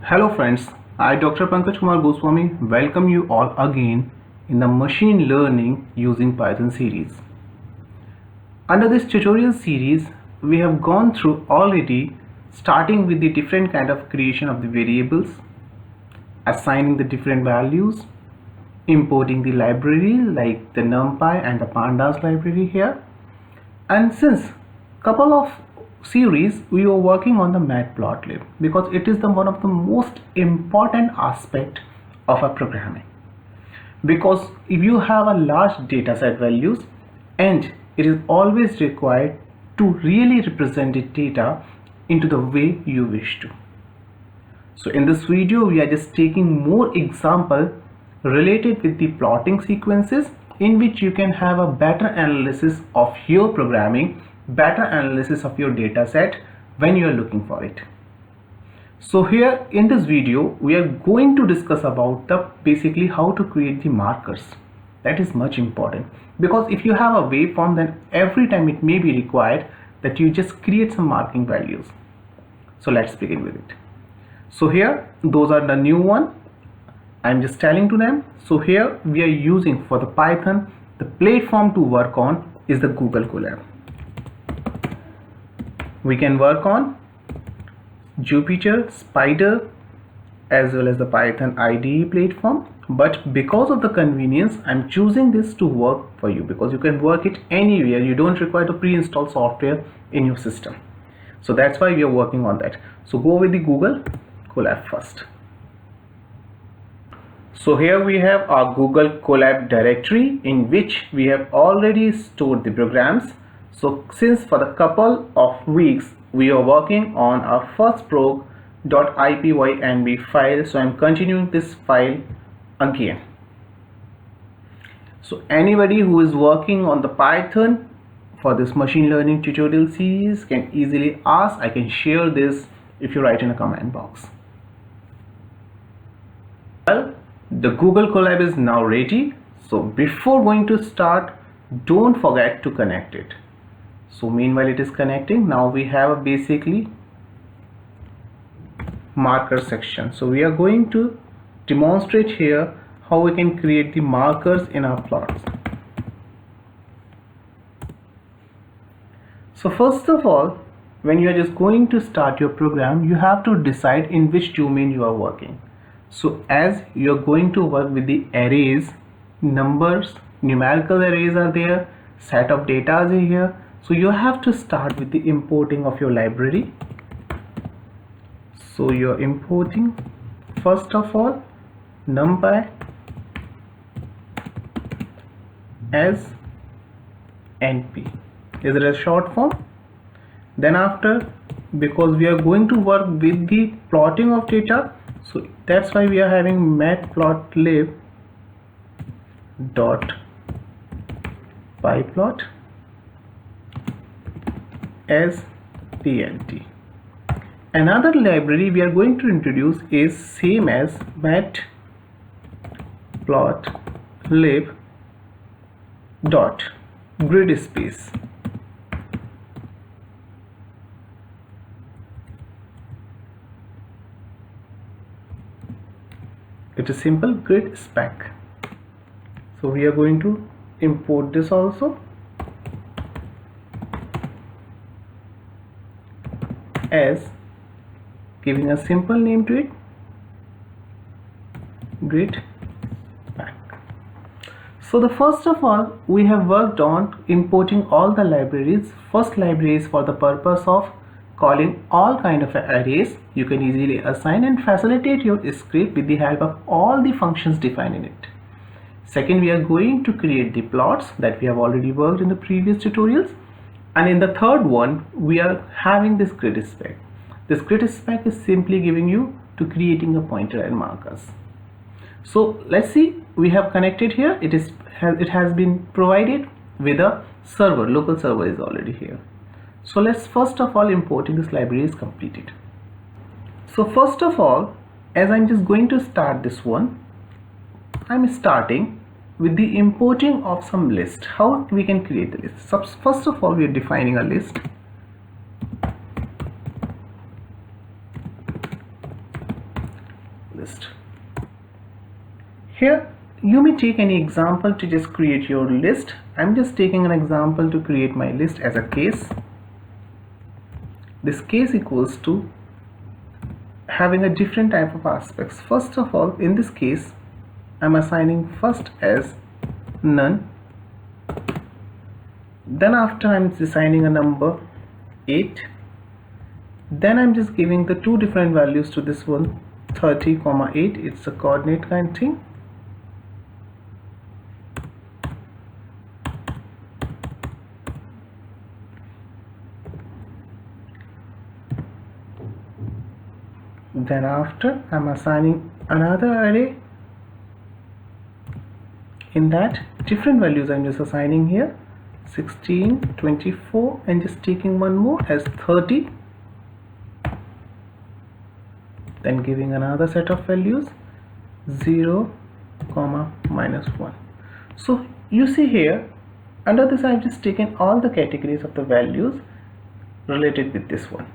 Hello friends, I Dr. Pankaj Kumar Goswami welcome you all again in the machine learning using Python series. Under this tutorial series, we have gone through already starting with the different kind of creation of the variables, assigning the different values, importing the library like the NumPy and the Pandas library here. And since couple of series we were working on the matplotlib because it is one of the most important aspect of a programming, because if you have a large data set values and it is always required to really represent the data into the way you wish to. So in this video we are just taking more example related with the plotting sequences in which you can have a better analysis of your programming, better analysis of your data set when you are looking for it. So here in this video we are going to discuss about the basically how to create the markers. That is much important, because if you have a waveform, then every time it may be required that you just create some marking values. So let's begin with it. So here those are the new one, I'm just telling to them. So here we are using for the Python, the platform to work on is the Google Colab. We can work on Jupyter, Spider as well as the Python IDE platform, but because of the convenience I'm choosing this to work for you, because you can work it anywhere. You don't require to pre-install software in your system. So that's why we are working on that. So go with the Google Colab first. So here we have our Google Colab directory in which we have already stored the programs. So since for the couple of weeks we are working on our first prog.ipynb file, so I'm continuing this file again. So anybody who is working on the Python for this machine learning tutorial series can easily ask. I can share this if you write in a comment box. Well, the Google Colab is now ready. So before going to start, don't forget to connect it. So meanwhile it is connecting, now we have a basically marker section. So we are going to demonstrate here how we can create the markers in our plots. So first of all, when you are just going to start your program, you have to decide in which domain you are working. So as you are going to work with the arrays, numbers, numerical arrays are there, set of data is here. So you have to start with the importing of your library. So you are importing first of all NumPy as NP. Is it a short form? Then after, because we are going to work with the plotting of data, so that's why we are having matplotlib dot pyplot as plt. Another library we are going to introduce is same as matplotlib dot grid space. It is simple grid spec. So we are going to import this also as giving a simple name to it, grid spec. So the first of all we have worked on importing all the libraries. First library is for the purpose of calling all kind of arrays. You can easily assign and facilitate your script with the help of all the functions defined in it. Second, we are going to create the plots that we have already worked in the previous tutorials. And in the third one, we are having this grid spec. This grid spec is simply giving you to creating a pointer and markers. So let's see, we have connected here. It has been provided with a server, local server is already here. So let's first of all importing this library is completed. So first of all, as I'm just going to start this one, I'm starting with the importing of some list. How we can create the list? So first of all, we are defining a list. list. Here you may take any example to just create your list. I'm just taking an example to create my list as a case. This case equals to having a different type of aspects. First of all, in this case, I'm assigning first as none. Then after I'm assigning a number 8. Then I'm just giving the two different values to this one, 30, 8. It's a coordinate kind thing. Then after I'm assigning another array. In that, different values I'm just assigning here, 16, 24, and just taking one more as 30. Then giving another set of values, 0, -1. So you see here, under this I've just taken all the categories of the values related with this one.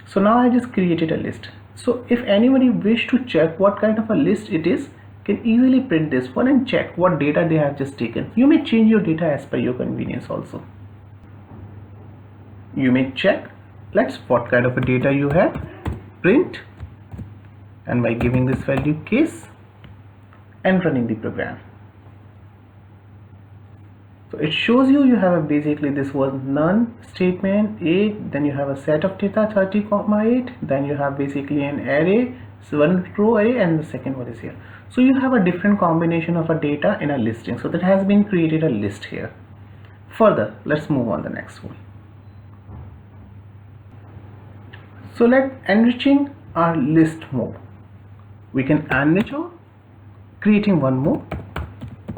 So now I just created a list. So if anybody wish to check what kind of a list it is, can easily print this one and check what data they have just taken. You may change your data as per your convenience also. You may check what kind of a data you have, print, and by giving this value case and running the program. So it shows you have basically this was none statement 8, then you have a set of data 30, 8, then you have basically an array, so one row array, and the second one is here. So you have a different combination of a data in a listing. So that has been created a list here. Further, let's move on the next one. So let's enriching our list more. We can enrich or creating one more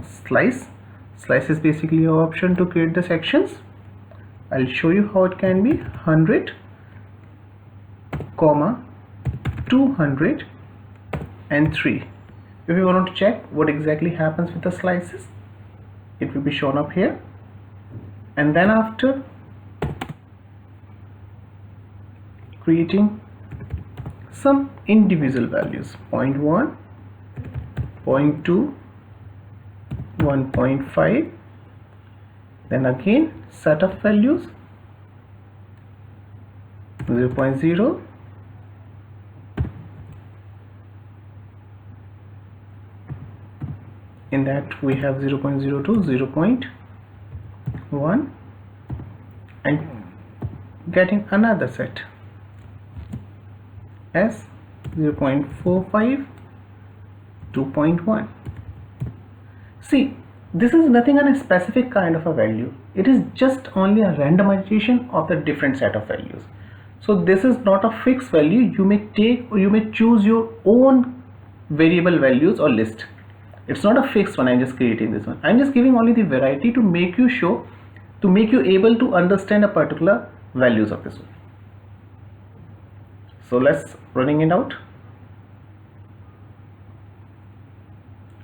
slice. Slice is basically your option to create the sections. I'll show you how it can be 100, 200 and 3. If you want to check what exactly happens with the slices, it will be shown up here. And then after creating some individual values, 0.1, 0.2, 1.5, then again set of values 0.0, in that we have 0.02, 0.1, and getting another set as 0.45, 2.1. See, this is nothing on a specific kind of a value. It is just only a randomization of the different set of values. So this is not a fixed value. You may take or you may choose your own variable values or list. It's not a fixed one. I'm just creating this one. I'm just giving only the variety to make you able to understand a particular values of this one. So let's running it out.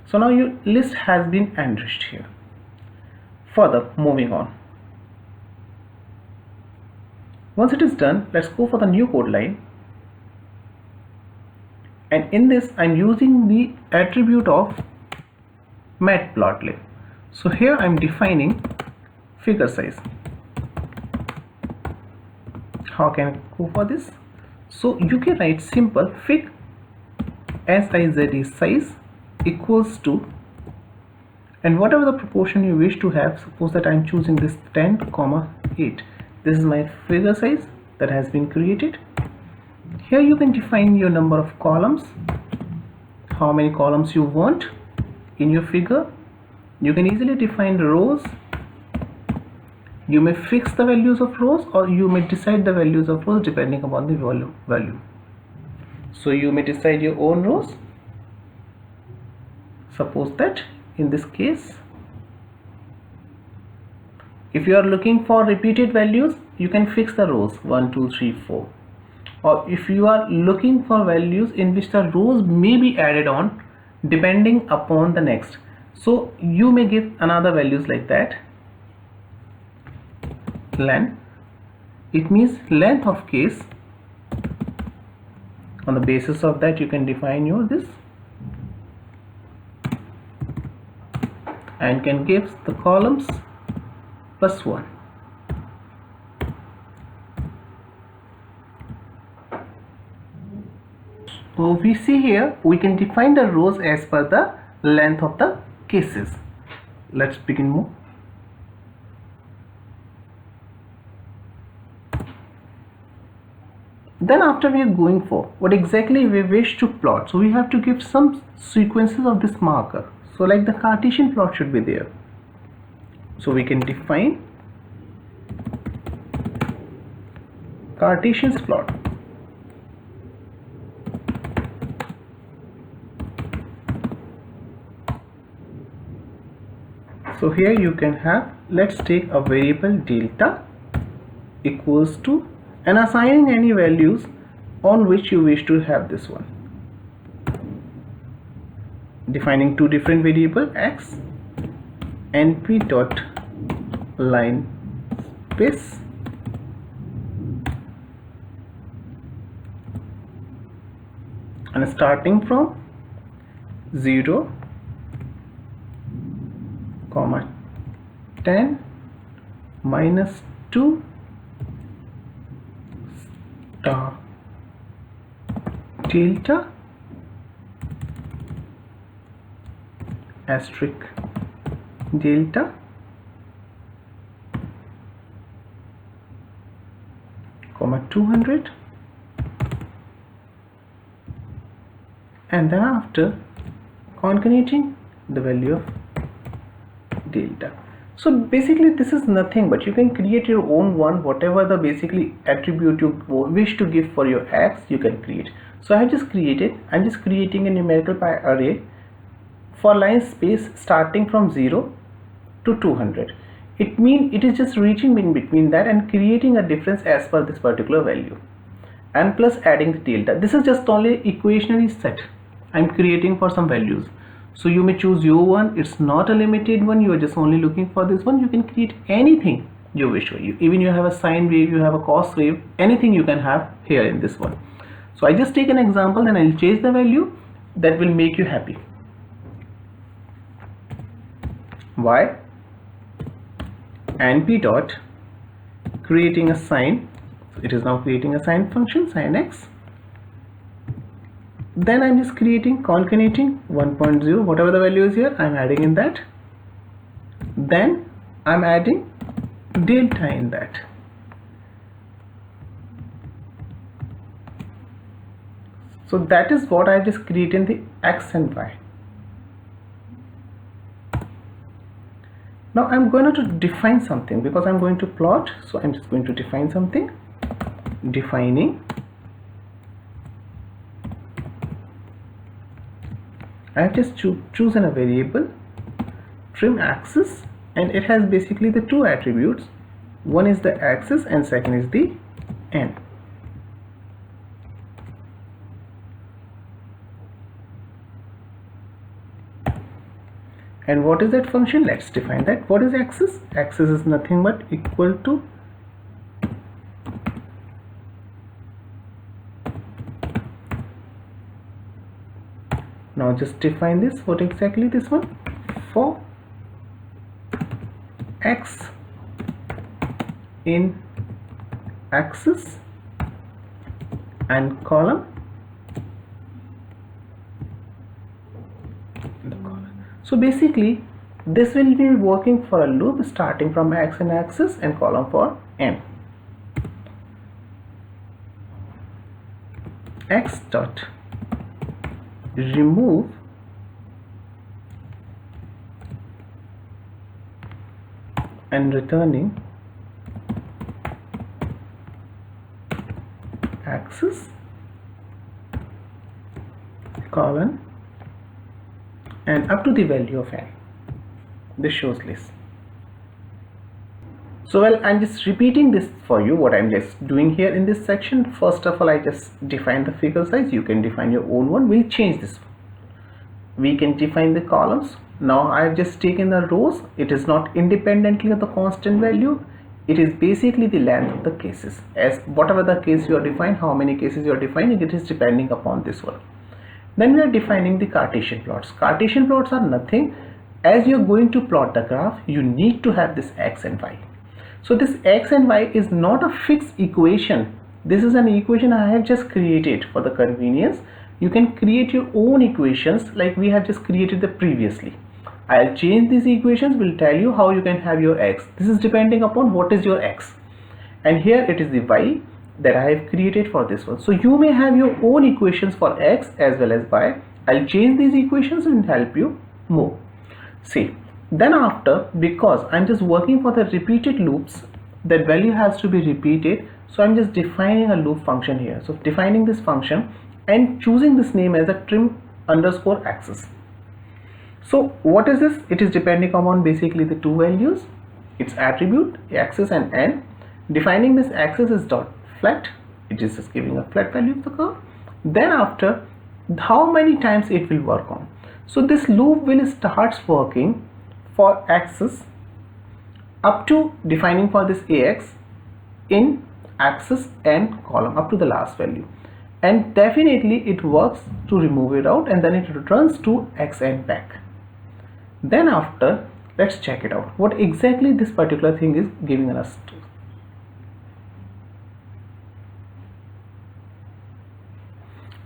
So now your list has been enriched here. Further, moving on. Once it is done, let's go for the new code line. And in this, I'm using the attribute of matplotlib. So here I'm defining figure size. How can I go for this? So you can write simple fig size equals to, and whatever the proportion you wish to have. Suppose that I'm choosing this 10, 8. This is my figure size that has been created. Here you can define your number of columns, how many columns you want in your figure. You can easily define the rows. You may fix the values of rows, or you may decide the values of rows depending upon the value. So you may decide your own rows. Suppose that in this case, if you are looking for repeated values, you can fix the rows 1, 2, 3, 4. Or if you are looking for values in which the rows may be added on depending upon the next, so you may give another values like that. Len, it means length of case On the basis of that, you can define your this and can give the columns +1. So we see here we can define the rows as per the length of the cases. Let's begin more. Then after we are going for what exactly we wish to plot, so we have to give some sequences of this marker. So like the Cartesian plot should be there. So we can define Cartesian plot. So here you can have, let's take a variable delta equals to, and assigning any values on which you wish to have this one. Defining two different variable x, np dot line space and starting from 0, 10 minus 2 star delta asterisk delta comma 200, and then after concatenating the value of delta. So basically this is nothing but you can create your own one, whatever the basically attribute you wish to give for your x you can create. So I'm just creating a numerical pi array for line space starting from 0 to 200. It means it is just reaching in between that and creating a difference as per this particular value, and plus adding the delta. This is just only equationary set I'm creating for some values. So you may choose your one, it's not a limited one, you are just only looking for this one. You can create anything you wish for you. Even you have a sine wave, you have a cos wave, anything you can have here in this one. So I just take an example and I'll change the value that will make you happy. Y np dot creating a sine, it is now creating a sine function sin x. Then I'm just creating concatenating 1.0, whatever the value is here I'm adding in that, then I'm adding delta in that. So that is what I just create in the x and y. Now I'm going to define something because I'm going to plot, so I'm just going to define something. Defining I have just chosen a variable trim axis, and it has basically the two attributes. One is the axis and second is the n. And what is that function? Let's define that. What is axis? Axis is nothing but equal to now just define this. What exactly this one? For x in axis and column in the column. So basically this will be working for a loop starting from x in axis and column for n. X dot remove and returning axis colon and up to the value of n. This shows this. So well, I'm just repeating this for you, what I'm just doing here in this section. First of all, I just define the figure size. You can define your own one. We'll change this. We can define the columns. Now I've just taken the rows. It is not independently of the constant value. it is basically the length of the cases. As whatever the case you are defined, how many cases you are defining, it is depending upon this one. Then we are defining the Cartesian plots. Cartesian plots are nothing. As you are going to plot the graph, you need to have this x and y. So this x and y is not a fixed equation. This is an equation I have just created for the convenience. You can create your own equations like we have just created the previously. I'll change these equations, will tell you how you can have your x. This is depending upon what is your x. And here it is the y that I have created for this one. So you may have your own equations for x as well as y. I'll change these equations and help you more. See, then after, because I'm just working for the repeated loops, that value has to be repeated. So I'm just defining a loop function here. So defining this function and choosing this name as a trim underscore axis. So what is this? It is depending upon basically the two values, its attribute axis and n. Defining this axis is dot flat. It is just giving a flat value of the curve. Then after, how many times it will work on. So this loop will starts working for axis up to defining for this ax in axis and column up to the last value, and definitely it works to remove it out, and then it returns to x and back. Then after, let's check it out what exactly this particular thing is giving us to.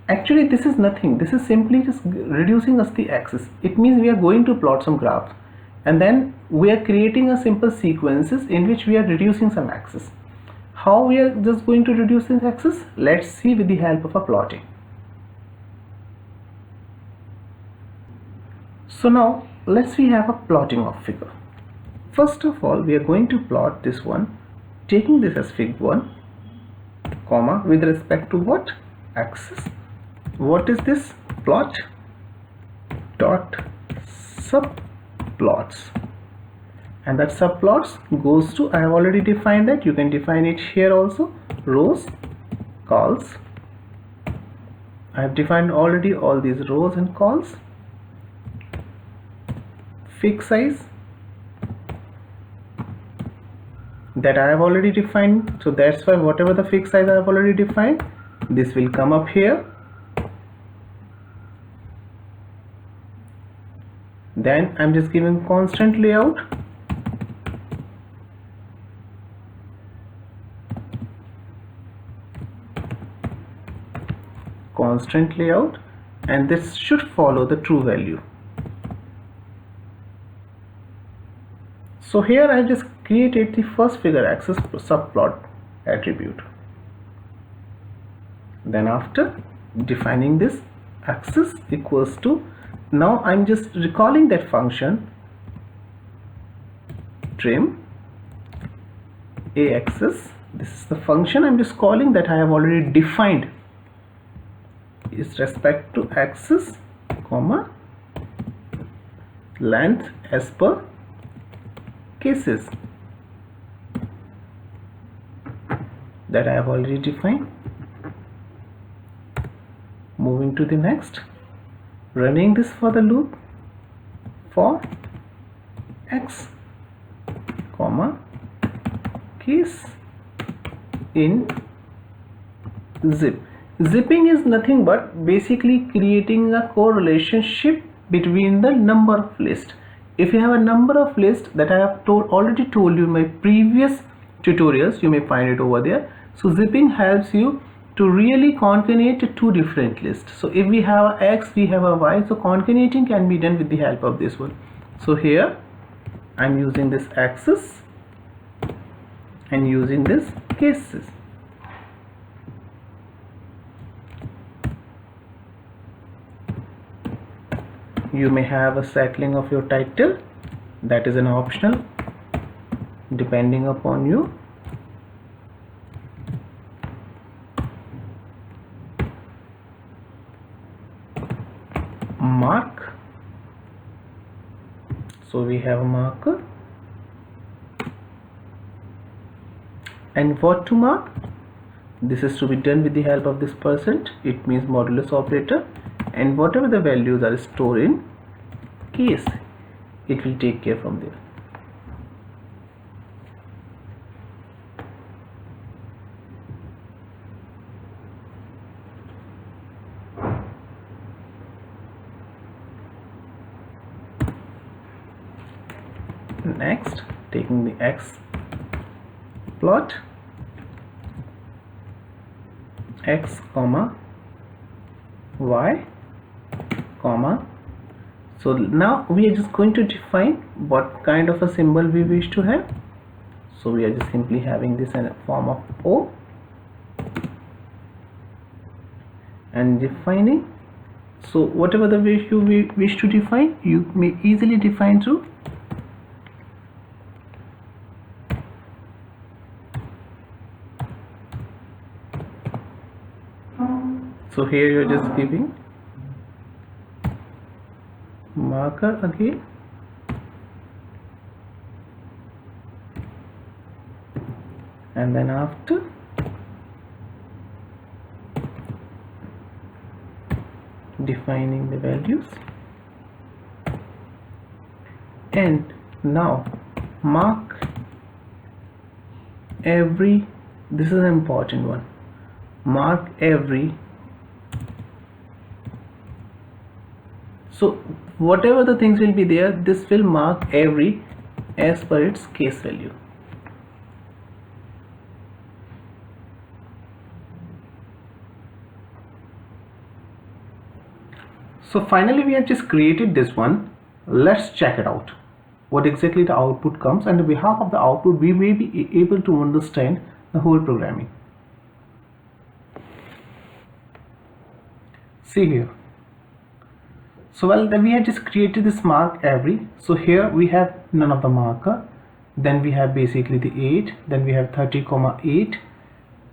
Actually this is nothing, this is simply just reducing us the axis. It means we are going to plot some graphs and then we are creating a simple sequences in which we are reducing some axis. How we are just going to reduce this axis? Let's see with the help of a plotting. So now let's we have a plotting of figure. First of all, we are going to plot this one, taking this as fig 1, comma, with respect to what? Axis. What is this? Plot dot subplots, and that subplots goes to, I have already defined that, you can define it here also, rows, cols. I have defined already all these rows and cols. Fig size that I have already defined, so that's why whatever the fig size I have already defined, this will come up here. Then I'm just giving constant layout, and this should follow the true value. So here I just created the first figure axis subplot attribute. Then after defining this axis equals to, now I'm just recalling that function trim axis. This is the function I'm just calling that I have already defined is respect to axis, comma, length as per cases that I have already defined. Moving to the next, running this for the loop for x, comma, case in zip. Zipping is nothing but basically creating a correlationship between the number of lists. If you have a number of lists that I have already told you in my previous tutorials, you may find it over there. So zipping helps you to really concatenate two different lists. So if we have a x, we have a y, so concatenating can be done with the help of this one. So here I'm using this axis and using this cases. You may have a settling of your title, that is an optional depending upon you. Mark, so we have a marker, and what to mark? This is to be done with the help of this %, it means modulus operator, and whatever the values are stored in case, it will take care from there. Next, taking the x plot, x comma y comma. So now we are just going to define what kind of a symbol we wish to have. So we are just simply having this in a form of O and defining. So whatever the way you wish to define, you may easily define through so here you are just giving marker again, and then after defining the values, and now mark every, this is an important one, mark every, so whatever the things will be there, this will mark every as per its case value. So finally we have just created this one. Let's check it out, what exactly the output comes, and on behalf of the output we may be able to understand the whole programming. See here. So well, then we have just created this mark every. So here we have none of the marker, then we have basically the 8, then we have 30,8,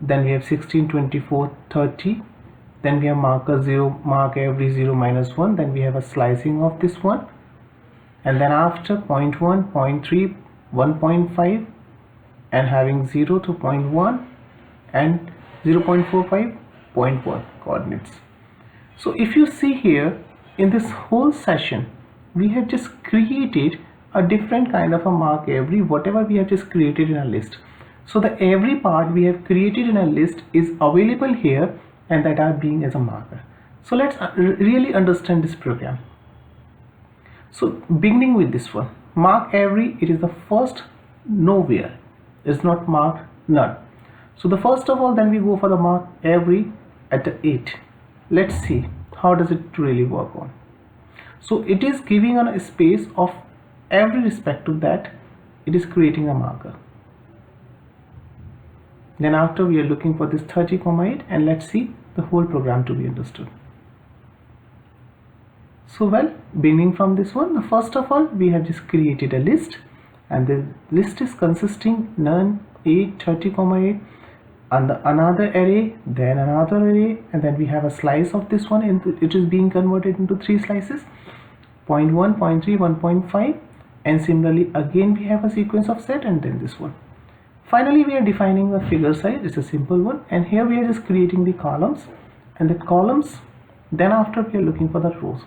then we have 16, 24, 30, then we have marker 0, mark every 0 minus 1, then we have a slicing of this one, and then after 0.1, 0.3, 1.5, and having 0 to 0.1 and 0.45, 0.1 coordinates. So if you see here, in this whole session we have just created a different kind of a mark every, whatever we have just created in a list. So the every part we have created in a list is available here, and that are being as a marker. So let's really understand this program. So beginning with this one, mark every, it is the first nowhere, it's not mark none. So the first of all, then we go for the mark every at the 8. Let's see how does it really work on. So it is giving on a space of every respect to that, it is creating a marker. Then after we are looking for this 30,8, and let's see the whole program to be understood. So well, beginning from this one, the first of all we have just created a list, and the list is consisting none, 8, 30,8, and another array, then another array, and then we have a slice of this one, and it is being converted into 3 slices, 0.1, 0.3, 1.5, and similarly again we have a sequence of set, and then this one. Finally we are defining the figure size, it's a simple one, and here we are just creating the columns, and the columns, then after we are looking for the rows,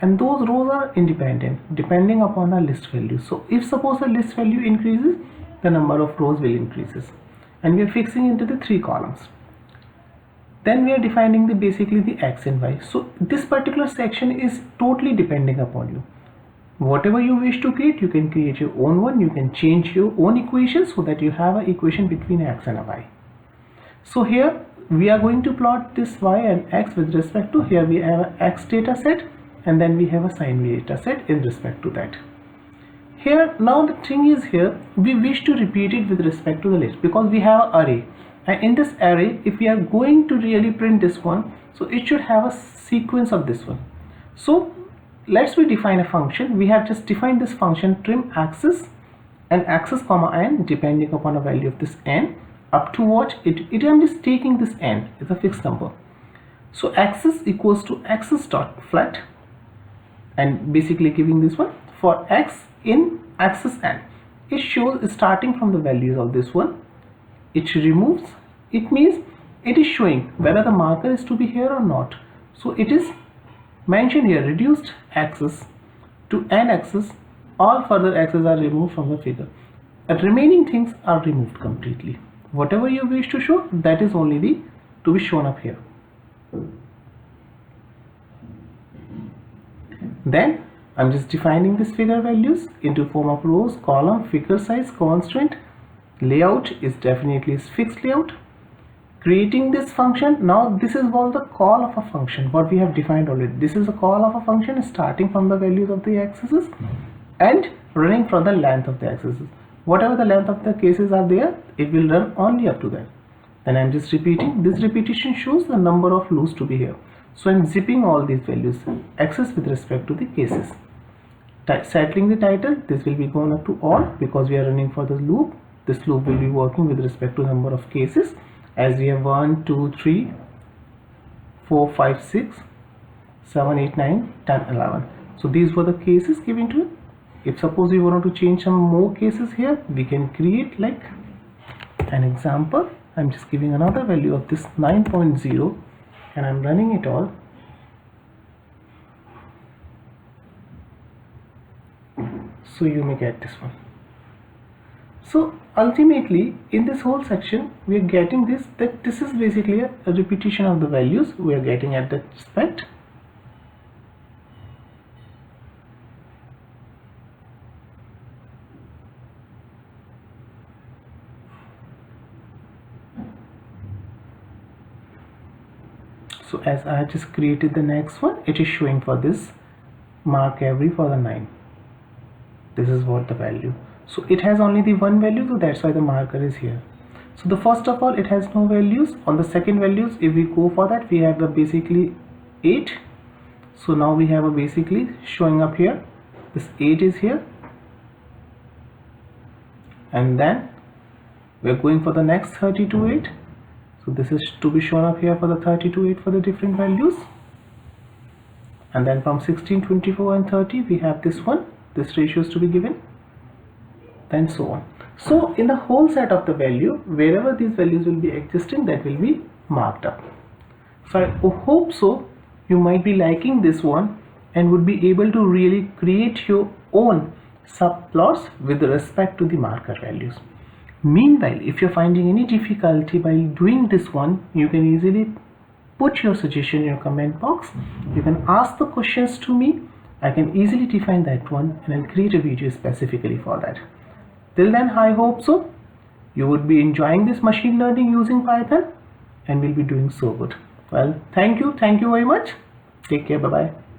and those rows are independent depending upon the list value. So if suppose the list value increases, the number of rows will increases, and we are fixing into the 3 columns. Then we are defining the basically the x and y. So this particular section is totally depending upon you. Whatever you wish to create, you can create your own one, you can change your own equation so that you have an equation between x and a y. So here we are going to plot this y and x with respect to, here we have an x data set, and then we have a sine data set in respect to that. Here now the thing is, here we wish to repeat it with respect to the list, because we have an array, and in this array if we are going to really print this one, so it should have a sequence of this one. So let's we define a function. We have just defined this function trim axis and axis comma n, depending upon a value of this n up to what it I'm just taking this n, it's a fixed number. So axis equals to axis dot flat, and basically giving this one for x in axis n. It shows starting from the values of this one, it removes, it means it is showing whether the marker is to be here or not. So it is mentioned here reduced axis to n axis, all further axes are removed from the figure, and remaining things are removed completely. Whatever you wish to show, that is only the to be shown up here. Then I'm just defining this figure values into form of rows, column, figure size, constant. Layout is definitely fixed layout. Creating this function, now this is all the call of a function, what we have defined already. This is a call of a function starting from the values of the axes and running from the length of the axes. Whatever the length of the cases are there, it will run only up to that. Then I'm just repeating. This repetition shows the number of loops to be here. So I'm zipping all these values, axes with respect to the cases. Settling the title, this will be going up to all because we are running for the loop. This loop will be working with respect to number of cases, as we have 1, 2, 3, 4, 5, 6, 7, 8, 9, 10, 11. So these were the cases given to it. If suppose we want to change some more cases here, we can create like an example. I'm just giving another value of this 9.0 and I'm running it all. So you may get this one. So ultimately in this whole section we are getting this, that this is basically a repetition of the values we are getting at that spec. So as I have just created the next one, it is showing for this mark every for the 9. This is what the value. So it has only the one value, so that's why the marker is here. So the first of all, it has no values. On the second values, if we go for that, we have a basically 8. So now we have a basically showing up here. This 8 is here. And then we're going for the next 32.8. So this is to be shown up here for the 32.8 for the different values. And then from 16, 24 and 30, we have this one. This ratio is to be given. Then so on. So in the whole set of the value, wherever these values will be existing, that will be marked up. So I hope so you might be liking this one and would be able to really create your own subplots with respect to the marker values. Meanwhile, if you're finding any difficulty while doing this one, you can easily put your suggestion in your comment box. You can ask the questions to me. I can easily define that one and I'll create a video specifically for that. Till then, I hope so you would be enjoying this machine learning using Python and will be doing so good. Well, thank you very much. Take care. Bye bye.